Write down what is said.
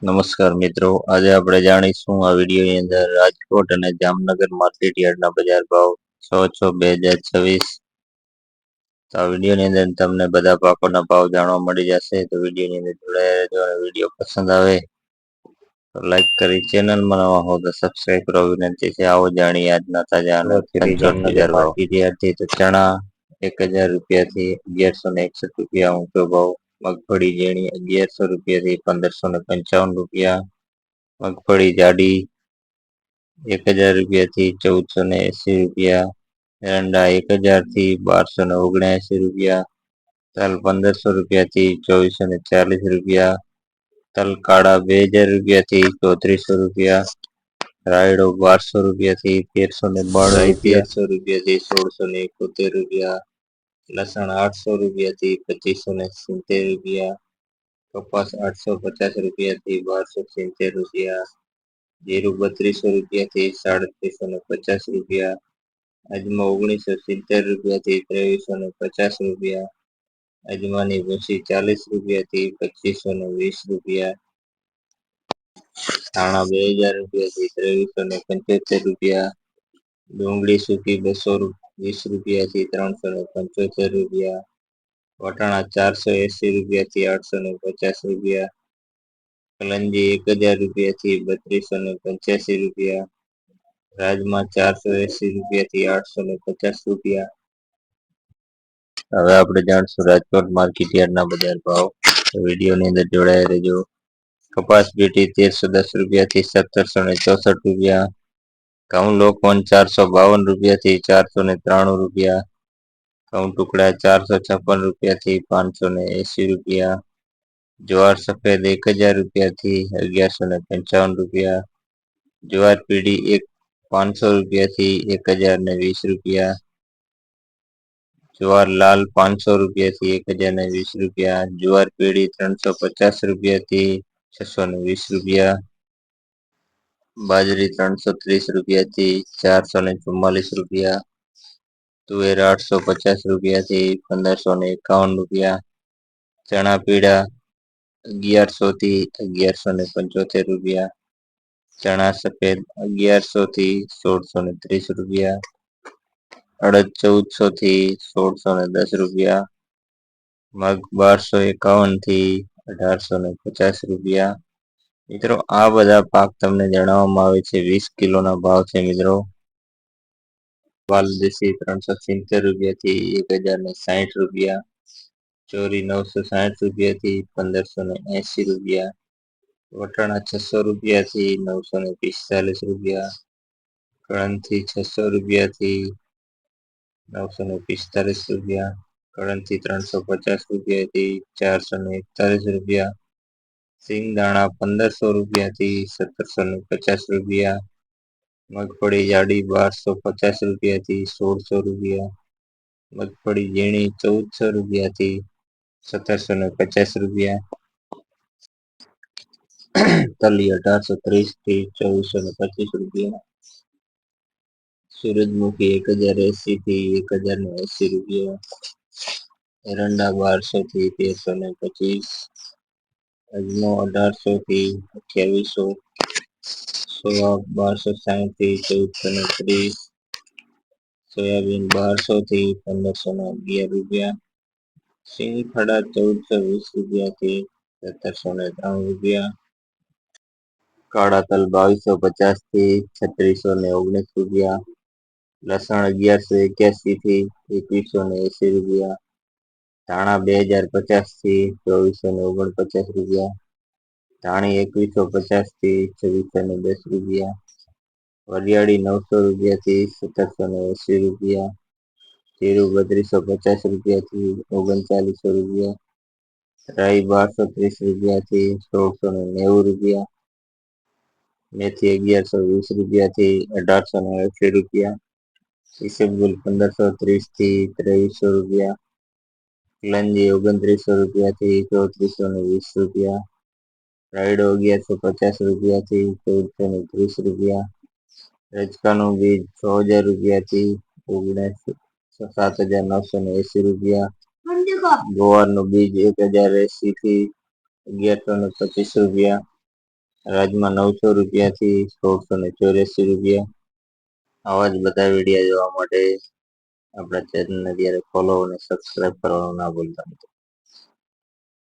નમસ્કાર મિત્રો, આજે આપણે જાણીશું આ વિડીયોની અંદર રાજકોટ અને જામનગર માર્કેટ યાર્ડના બજાર ભાવ 6/6/2026. તો આ વિડીયોની અંદર તમને બધા પાકોના ભાવ જાણવા મળી જશે. તો વિડીયોની અંદર જોડાયા રહેજો અને વિડીયો પસંદ આવે તો લાઈક કરી ચેનલમાં નવા હો તો સબસ્ક્રાઈબ કરવા વિનંતી છે. આવો જાણીએ આજના તાજા અને જામનગર માર્કેટ યાર્ડથી. તો ચણા 1000 રૂપિયાથી 1161 રૂપિયા ઊંચો ભાવ. મગફળી ઝીણી 1100 રૂપિયાથી 1555 રૂપિયા. મગફળી જાડી 1000 રૂપિયાથી 1480 રૂપિયા. એરંડા 1000 થી 1279 રૂપિયા. તલ 1500 રૂપિયાથી 2440 રૂપિયા. તલ કાળા 2000 રૂપિયાથી 3400 રૂપિયા. રાયડો 1200 રૂપિયાથી 1392 રૂપિયા. 1300 રૂપિયાથી 1671 રૂપિયા. લસણ 800 રૂપિયાથી 2570 રૂપિયા. કપાસ 850 રૂપિયાથી 1270 રૂપિયા. જીરું 3200 રૂપિયાથી 3750 રૂપિયા. અજમા 1970 રૂપિયાથી 2350 રૂપિયા. અજમાની ભૂસી 40 રૂપિયાથી 2520 રૂપિયા. ધાણા 2000 રૂપિયાથી 2375 રૂપિયા. ડુંગળી સૂકી 220 રૂપિયાથી 375 રૂપિયા. વટાણા 480 રૂપિયાથી 850 રૂપિયા. કલંજી 1000 રૂપિયાથી 3285 રૂપિયા. રાજમા 480 રૂપિયાથી 850 રૂપિયા. હવે આપણે જાણશું રાજકોટ માર્કેટ યાર્ડના બજાર ભાવ. વિડીયોની અંદર જોડાયા રહેજો. કપાસ પેટી 1310 રૂપિયાથી 1764 રૂપિયા. ઘઉં લોકવન 452 રૂપિયાથી 493 રૂપિયા. ઘઉં ટુકડા 456 રૂપિયાથી 580 રૂપિયા. ज्वार सफेद 1000 રૂપિયાથી 1155 રૂપિયા. ज्वार पीढ़ी 500 રૂપિયાથી 1020 રૂપિયા. ज्वार लाल 500 રૂપિયાથી 1020 રૂપિયા. ज्वार पीढ़ी 350 રૂપિયાથી 620 રૂપિયા. बाजरी 330 રૂપિયાથી 444 રૂપિયા. तुवेर 850 રૂપિયાથી 1551 રૂપિયા. चना पीड़ा 1100 થી 1175 રૂપિયા. ચણા સફેદ 1100 થી 1630 રૂપિયા. અડદ 1400 થી 1610 રૂપિયા. મગ 1251 થી 1850 રૂપિયા. મિત્રો, આ બધા પાક તમને જણાવવામાં આવે છે 20 કિલોના ભાવ છે. મિત્રો, વાલદેશી 370 રૂપિયાથી 1060 રૂપિયા. ચોરી 960 રૂપિયાથી 1580 રૂપિયા. વટાણા 600 રૂપિયાથી 945 રૂપિયા. કળંથી 600 રૂપિયાથી 945 રૂપિયા. કળંથી 350 રૂપિયાથી 441 રૂપિયા. સિંગદાણા 1500 રૂપિયાથી 1750 રૂપિયા. મગફળી જાડી 1250 રૂપિયાથી 1600 રૂપિયા. મગફળી ઝીણી 1400 રૂપિયાથી 1750 રૂપિયા. તલી 1830 થી 2425 રૂપિયા. સૂરજમુખી 1080 થી 1080 રૂપિયા. એરંડા 1200 થી 1325. અજમો 1800 થી 2800. સોયા 1260 થી 1430. સોયાબીન 1200 થી 1511 રૂપિયા. સિંગફળા 1420 રૂપિયાથી 1703 રૂપિયા. કાળા તલ 2250 થી 3619 રૂપિયા. લસણ 1181 થી 2180 રૂપિયા. ધાણા 2050 થી 2449 રૂપિયા. ધાણી 2150 થી 2610 રૂપિયા. વરિયાળી 900 રૂપિયાથી 1780 રૂપિયા. જીરું 3250 રૂપિયાથી 3900 રૂપિયા. રાઈ 1230 રૂપિયાથી 1690 રૂપિયા. મેથી 1120 રૂપિયાથી 1880 રૂપિયા. ઈસબગુલ 1530 થી 2300 રૂપિયા. કલંજી 2900 રૂપિયાથી 3420 રૂપિયા. રાયડો 1150 રૂપિયાથી 1430 રૂપિયા. રજકાનું બીજ 6000 રૂપિયાથી 7980 રૂપિયા. ગોવારનું બીજ 1080 થી 1125 રૂપિયા. રાજમાં 900 રૂપિયાથી 1684 રૂપિયા. આવા જ બધા વિડીયો જોવા માટે આપણા ચેનલને ત્યારે ફોલો અને સબસ્ક્રાઇબ કરવાનું ના ભૂલતા.